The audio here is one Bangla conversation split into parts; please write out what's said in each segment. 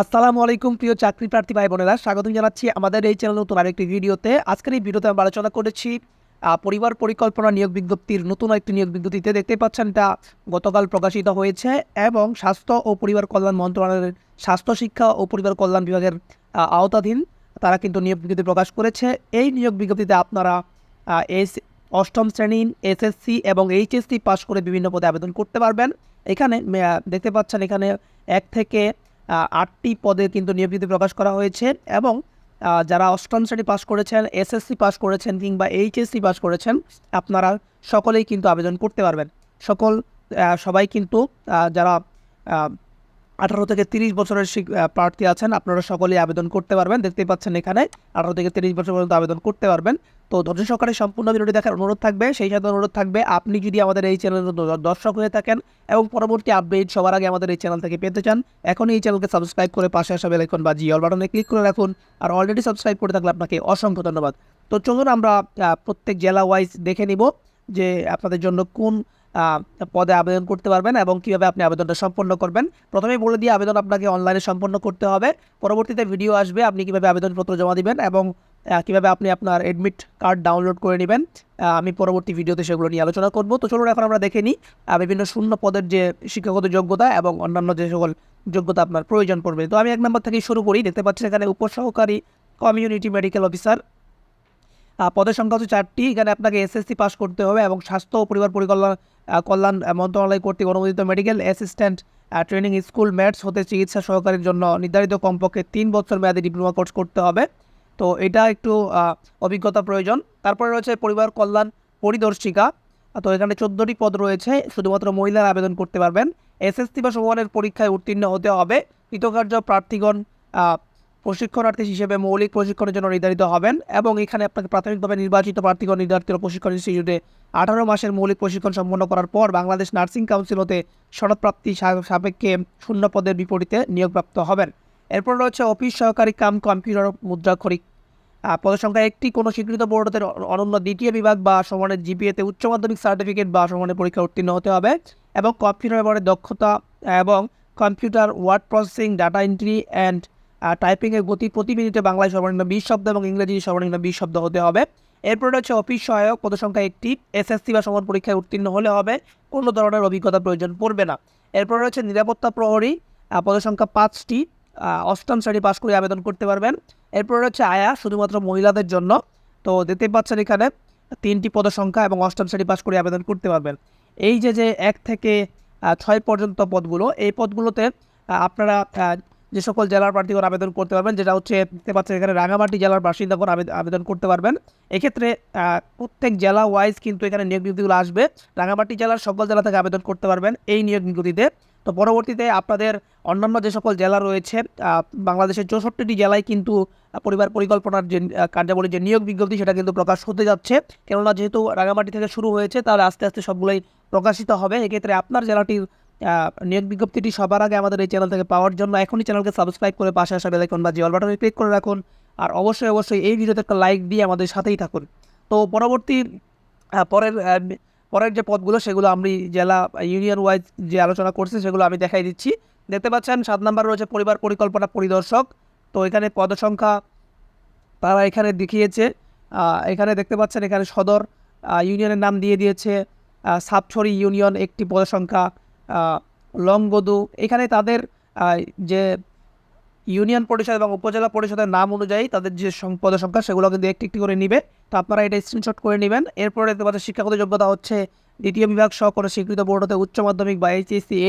আসসালামু আলাইকুম প্রিয় চাকরি প্রার্থী ভাই বোনেরা, স্বাগতম জানাচ্ছি আমাদের এই চ্যানেল নতুন আরেকটি ভিডিওতে। আজকের এই ভিডিওতে আমরা আলোচনা করেছি পরিবার পরিকল্পনা নিয়োগ বিজ্ঞপ্তির নতুন একটি নিয়োগ বিজ্ঞপ্তিতে দেখতে পাচ্ছেন এটা গতকাল প্রকাশিত হয়েছে এবং স্বাস্থ্য ও পরিবার কল্যাণ মন্ত্রণালয়ের স্বাস্থ্য শিক্ষা ও পরিবার কল্যাণ বিভাগের আওতাধীন তারা কিন্তু নিয়োগ বিজ্ঞপ্তি প্রকাশ করেছে। এই নিয়োগ বিজ্ঞপ্তিতে আপনারা অষ্টম শ্রেণী এসএসসি এবং এইচএসসি পাস করে বিভিন্ন পদে আবেদন করতে পারবেন। এখানে দেখতে পাচ্ছেন এখানে 1 থেকে 8টি পদে কিন্তু নিয়োগ বিজ্ঞপ্তি প্রকাশ করা হয়েছে এবং যারা অষ্টম শ্রেণী পাস করেছেন, এসএসসি পাস করেছেন কিংবা এইচএসসি পাস করেছেন আপনারা সকলেই কিন্তু আবেদন করতে পারবেন। সবাই কিন্তু যারা 18 থেকে 30 বছরের প্রার্থী আছেন আপনারা সকলেই আবেদন করতে পারবেন। দেখতেই পাচ্ছেন এখানে 18 থেকে 30 বছর পর্যন্ত আবেদন করতে পারবেন। তো ধৈর্য সহকারে সম্পূর্ণ ভিডিওটি দেখার অনুরোধ থাকবে। সেই সাথে অনুরোধ থাকবে আপনি যদি আমাদের এই চ্যানেলের দর্শক হয়ে থাকেন এবং পরবর্তী আপডেট সবার আগে আমাদের এই চ্যানেল থেকে পেতে চান, এখন এই চ্যানেলকে সাবস্ক্রাইব করে পাশে আসা বেল আইকন বা অল বাটনে ক্লিক করে রাখুন। আর অলরেডি সাবস্ক্রাইব করে থাকলে আপনাকে অসংখ্য ধন্যবাদ। তো চলুন আমরা প্রত্যেক জেলা ওয়াইজ দেখে নিব যে আপনাদের জন্য কোন পদে আবেদন করতে পারবেন এবং কীভাবে আপনি আবেদনটা সম্পন্ন করবেন। প্রথমেই বলে দিয়ে আবেদন আপনাকে অনলাইনে সম্পন্ন করতে হবে। পরবর্তীতে ভিডিও আসবে আপনি কীভাবে আবেদনপত্র জমা দিবেন এবং কীভাবে আপনি আপনার অ্যাডমিট কার্ড ডাউনলোড করে নেবেন। আমি পরবর্তী ভিডিওতে সেগুলো নিয়ে আলোচনা করব। তো চলুন এখন আমরা দেখে নিই বিভিন্ন শূন্য পদের যে শিক্ষাগত যোগ্যতা এবং অন্যান্য যে সকল যোগ্যতা আপনার প্রয়োজন পড়বে। তো আমি 1 নম্বর থেকেই শুরু করি। দেখতে পাচ্ছেন এখানে উপসহকারী কমিউনিটি মেডিকেল অফিসার, পদের সংখ্যা হচ্ছে 4টি। এখানে আপনাকে এসএসসি পাস করতে হবে এবং স্বাস্থ্য ও পরিবার কল্যাণ মন্ত্রণালয় কর্তৃক অনুমোদিত medical assistant training school mats হতে চিকিৎসা সহকারীর জন্য নির্ধারিত কমপক্ষে 3 বছর মেয়াদী ডিপ্লোমা কোর্স করতে হবে। তো এটা একটু অভিজ্ঞতা প্রয়োজন। তারপরে রয়েছে পরিবার কল্যাণ পরিদর্শিকা। তো এখানে 14টি পদ রয়েছে, শুধুমাত্র মহিলারা আবেদন করতে পারবেন। এসএসসি বা সমমানের পরীক্ষায় উত্তীর্ণ হতে হবে। কৃতকার্য প্রার্থীগণ প্রশিক্ষণার্থী হিসেবে মৌলিক প্রশিক্ষণের জন্য নির্ধারিত হবেন এবং এখানে আপনাকে প্রাথমিকভাবে নির্বাচিত প্রার্থীগণ নির্ধারিত প্রশিক্ষণ ইনস্টিটিউটে 18 মাসের মৌলিক প্রশিক্ষণ সম্পন্ন করার পর বাংলাদেশ নার্সিং কাউন্সিল হতে সনদপ্রাপ্তি সাপেক্ষে শূন্য পদের বিপরীতে নিয়োগপ্রাপ্ত হবেন। এরপর রয়েছে অফিস সহকারী কাম কম্পিউটার মুদ্রাক্ষরিক, পদের সংখ্যা 1টি। কোনো স্বীকৃত বোর্ডের অনন্য দ্বিতীয় বিভাগ বা সমানের জিপিএতে উচ্চ মাধ্যমিক সার্টিফিকেট বা সমানের পরীক্ষা উত্তীর্ণ হতে হবে এবং কম্পিউটার ব্যবহারের দক্ষতা এবং computer word processing, data entry and টাইপিংয়ের গতি প্রতি মিনিটে বাংলায় সর্বনিম্ন 20 শব্দ এবং ইংরেজি সর্বনিম্ন 20 শব্দ হতে হবে। এরপরে হচ্ছে অফিস সহায়ক, পদের সংখ্যা 1টি। এসএসসি বা সমান পরীক্ষায় উত্তীর্ণ হলে হবে, কোনো ধরনের অভিজ্ঞতা প্রয়োজন পড়বে না। এরপরে রয়েছে নিরাপত্তা প্রহরী, পদের সংখ্যা 5টি। অষ্টম শ্রেণী পাস করে আবেদন করতে পারবেন। এরপরে হচ্ছে আয়া, শুধুমাত্র মহিলাদের জন্য। তো দেখতে পাচ্ছেন এখানে 3টি পদের সংখ্যা এবং অষ্টম শ্রেণী পাস করে আবেদন করতে পারবেন। এই যে 1 থেকে 6 পর্যন্ত পদগুলো, এই পদগুলোতে আপনারা যে সকল জেলার প্রার্থীগণ আবেদন করতে পারবেন, যেটা হচ্ছে দেখতে পাচ্ছেন এখানে রাঙামাটি জেলার বাসিন্দাগণ আবেদন করতে পারবেন। এক্ষেত্রে প্রত্যেক জেলা ওয়াইজ কিন্তু এখানে নিয়োগ বিজ্ঞপ্তিগুলো আসবে। রাঙামাটি জেলার সকল জেলা থেকে আবেদন করতে পারবেন এই নিয়োগ বিজ্ঞপ্তিতে। তো পরবর্তীতে আপনাদের অন্যান্য যে সকল জেলা রয়েছে, বাংলাদেশের 64টি জেলায় কিন্তু পরিবার পরিকল্পনার যে কার্যাবলী যে নিয়োগ বিজ্ঞপ্তি সেটা কিন্তু প্রকাশ হতে যাচ্ছে। কেননা যেহেতু রাঙামাটি থেকে শুরু হয়েছে তাহলে আস্তে আস্তে সবগুলোই প্রকাশিত হবে। এক্ষেত্রে আপনার জেলাটির নিয়োগ বিজ্ঞপ্তিটি সবার আগে আমাদের এই চ্যানেল থেকে পাওয়ার জন্য এখনই চ্যানেলকে সাবস্ক্রাইব করে পাশে আসা বেল আইকন বা অল বাটনে ক্লিক করে রাখুন। আর অবশ্যই এই ভিডিওতে একটা লাইক দিয়ে আমাদের সাথেই থাকুন। তো পরবর্তী পরের যে পদগুলো সেগুলো আমি জেলা ইউনিয়ন ওয়াইজ যে আলোচনা করছি সেগুলো আমি দেখাই দিচ্ছি। দেখতে পাচ্ছেন 7 নম্বর রয়েছে পরিবার পরিকল্পনা পরিদর্শক। তো এখানে পদসংখ্যা তারা এখানে দেখিয়েছে। এখানে দেখতে পাচ্ছেন এখানে সদর ইউনিয়নের নাম দিয়ে দিয়েছে সাপছড়ি ইউনিয়ন, 1টি পদের সংখ্যা। লংগদু, এখানে তাদের যে ইউনিয়ন পরিষদ এবং উপজেলা পরিষদের নাম অনুযায়ী তাদের যে পদের সংখ্যা সেগুলো কিন্তু একটি একটি করে নিবে। তো আপনারা এটা স্ক্রিনশট করে নেবেন। এরপরে দেখতে পাচ্ছেন শিক্ষাগত যোগ্যতা হচ্ছে দ্বিতীয় বিভাগ সহ কোনো স্বীকৃত বোর্ড হতে উচ্চ মাধ্যমিক বা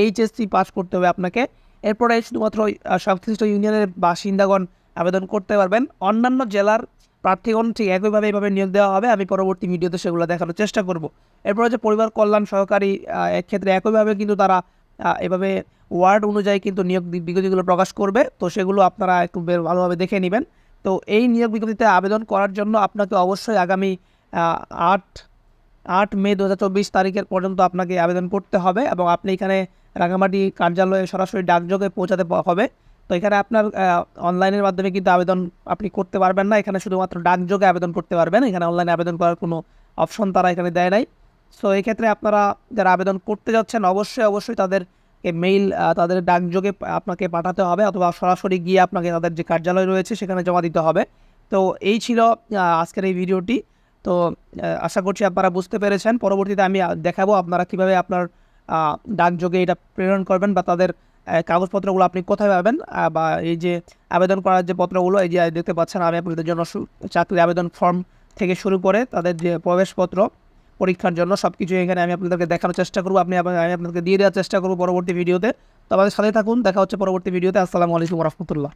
এইচএসসি পাস করতে হবে আপনাকে। এরপরে শুধুমাত্র সংশ্লিষ্ট ইউনিয়নের বাসিন্দাগণ আবেদন করতে পারবেন। অন্যান্য জেলার প্রার্থীগণ ঠিক একইভাবে নিয়োগ দেওয়া হবে। আমি পরবর্তী ভিডিওতে সেগুলো দেখানোর চেষ্টা করব। এরপর হচ্ছে পরিবার কল্যাণ সহকারী, ক্ষেত্রে একইভাবে কিন্তু তারা এভাবে ওয়ার্ড অনুযায়ী কিন্তু নিয়োগ বিজ্ঞপ্তিগুলো প্রকাশ করবে। তো সেগুলো আপনারা একটু ভালোভাবে দেখে নেবেন। তো এই নিয়োগ বিজ্ঞপ্তিতে আবেদন করার জন্য আপনাকে অবশ্যই আগামী 8 মে 2024 তারিখের পর্যন্ত আপনাকে আবেদন করতে হবে এবং আপনি এখানে রাঙামাটি কার্যালয়ে সরাসরি ডাকযোগে পৌঁছাতে হবে। তো এখানে আপনার অনলাইনের মাধ্যমে কিন্তু আবেদন আপনি করতে পারবেন না, এখানে শুধুমাত্র ডাকযোগে আবেদন করতে পারবেন। এখানে অনলাইনে আবেদন করার কোনো অপশন তারা এখানে দেয় নাই। সো এই ক্ষেত্রে আপনারা যারা আবেদন করতে যাচ্ছেন অবশ্যই তাদের মেইল তাদের ডাকযোগে আপনাকে পাঠাতে হবে, অথবা সরাসরি গিয়ে আপনাকে তাদের যে কার্যালয় রয়েছে সেখানে জমা দিতে হবে। তো এই ছিল আজকের এই ভিডিওটি। তো আশা করছি আপনারা বুঝতে পেরেছেন। পরবর্তীতে আমি দেখাবো আপনারা কীভাবে আপনার ডাকযোগে এটা প্রেরণ করবেন, বা তাদের কাগজপত্রগুলো আপনি কোথায় পাবেন, বা এই যে আবেদন করার যে পত্রগুলো এই যে দেখতে পাচ্ছেন, আমি আপনাদের জন্য চাকরির আবেদন ফর্ম থেকে শুরু করে তাদের যে প্রবেশপত্র পরীক্ষার জন্য সব কিছু এখানে আমি আপনাদেরকে দেখানোর চেষ্টা করবো, আমি আপনাদেরকে দিয়ে দেওয়ার চেষ্টা করবো পরবর্তী ভিডিওতে। তো আমাদের সাথে থাকুন, দেখা হচ্ছে পরবর্তী ভিডিওতে। আসসালামু আলাইকুম রহমতুল্লাহ।